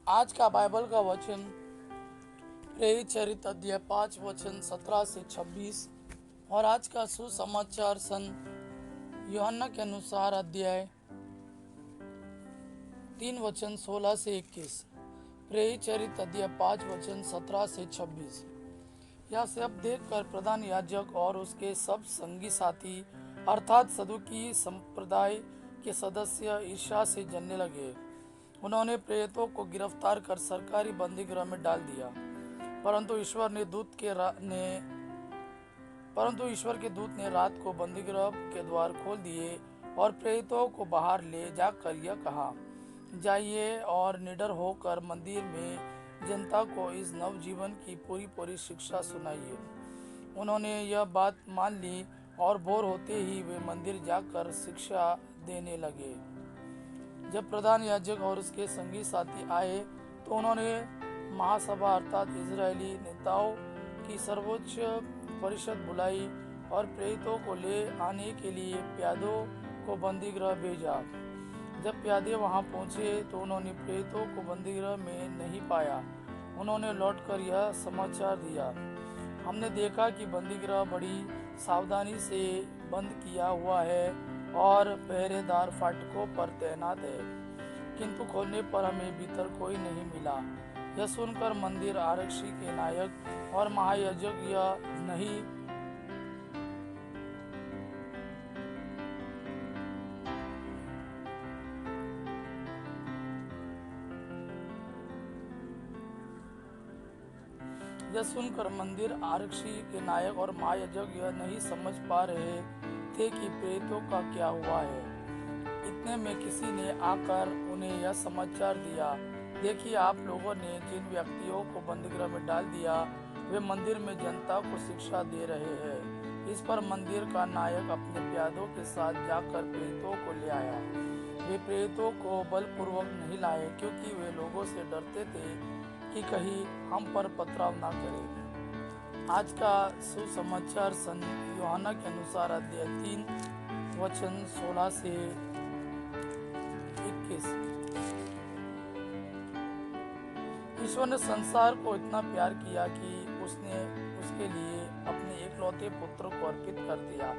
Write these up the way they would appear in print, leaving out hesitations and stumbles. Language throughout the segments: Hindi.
आज का बाइबल का वचन प्रेरित चरित्र अध्याय 5 वचन 17 से 26 और आज का सुसमाचार सन यूहन्ना के अनुसार अध्याय 3 वचन 16 से 21। प्रेरित चरित्र अध्याय 5 वचन 17 से 26। यह सब देखकर प्रधान याजक और उसके सब संगी साथी अर्थात सदुकी संप्रदाय के सदस्य ईर्ष्या से जलने लगे। उन्होंने प्रेरितों को गिरफ्तार कर सरकारी बंदीगृह में डाल दिया, परंतु ईश्वर के दूत ने रात को बंदीगृह के द्वार खोल दिए और प्रेरितों को बाहर ले जाकर यह कहा, जाइए और निडर होकर मंदिर में जनता को इस नवजीवन की पूरी शिक्षा सुनाइए। उन्होंने यह बात मान ली और भोर होते ही वे मंदिर जाकर शिक्षा देने लगे। जब प्रधान याजक और उसके संगी साथी आए तो उन्होंने महासभा अर्थात इजरायली नेताओं की सर्वोच्च परिषद बुलाई और प्रेरितों को ले आने के लिए प्यादों को बंदीगृह भेजा। जब प्यादे वहां पहुंचे तो उन्होंने प्रेरितों को बंदीगृह में नहीं पाया। उन्होंने लौटकर यह समाचार दिया, हमने देखा कि बंदीगृह बड़ी सावधानी से बंद किया हुआ है और पहरेदार फाटकों पर तैनात है, किंतु खोलने पर हमें भीतर कोई नहीं मिला। यह सुनकर मंदिर आरक्षी के नायक और महायाजक यह नहीं समझ पा रहे थे कि प्रेरितों का क्या हुआ है। इतने में किसी ने आकर उन्हें यह समाचार दिया, देखिए आप लोगों ने जिन व्यक्तियों को बंदीगृह में डाल दिया वे मंदिर में जनता को शिक्षा दे रहे हैं। इस पर मंदिर का नायक अपने प्यादों के साथ जाकर प्रेरितों को ले आया। वे प्रेरितों को बलपूर्वक नहीं लाए, क्योंकि वे लोगों से डरते थे कि कहीं हम पर पथराव ना करें। आज का सुसमाचार सन यूहन्ना के अनुसार अध्याय 3 वचन 16 से 21। ईश्वर ने संसार को इतना प्यार किया कि उसने उसके लिए अपने एकलौते पुत्र को अर्पित कर दिया,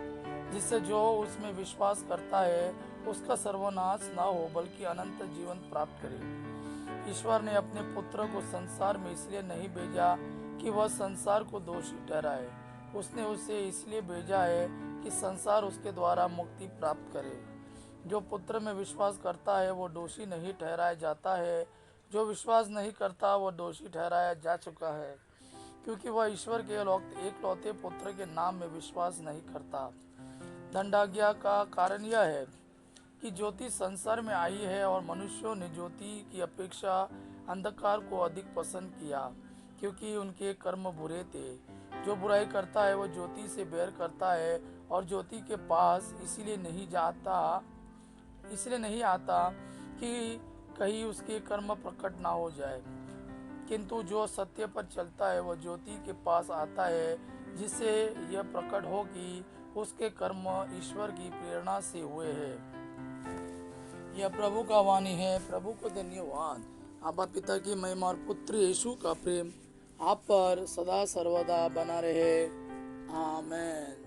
जिससे जो उसमें विश्वास करता है उसका सर्वनाश न हो बल्कि अनंत जीवन प्राप्त करे। ईश्वर ने अपने पुत्र को संसार में इसलिए नहीं भेजा कि वह संसार को दोषी ठहराए, उसने उसे इसलिए भेजा है कि संसार उसके द्वारा मुक्ति प्राप्त करे। जो पुत्र में विश्वास करता है वो दोषी नहीं ठहराया जाता है, जो विश्वास नहीं करता वो दोषी ठहराया जा चुका है, क्योंकि वह ईश्वर के एकलौते पुत्र के नाम में विश्वास नहीं करता। दंडाज्ञा का कारण यह है कि ज्योति संसार में आई है और मनुष्यों ने ज्योति की अपेक्षा अंधकार को अधिक पसंद किया, क्योंकि उनके कर्म बुरे थे। जो बुराई करता है वो ज्योति से बैर करता है और ज्योति के पास इसलिए नहीं आता कि कहीं उसके कर्म प्रकट ना हो जाए, किंतु जो सत्य पर चलता है वह ज्योति के पास आता है, जिससे यह प्रकट हो कि उसके कर्म ईश्वर की प्रेरणा से हुए हैं। यह प्रभु का वाणी है। प्रभु को धन्यवाद। आबा पिता की महिमा और पुत्र यीशु का प्रेम आप पर सदा सर्वदा बना रहे। आमेन।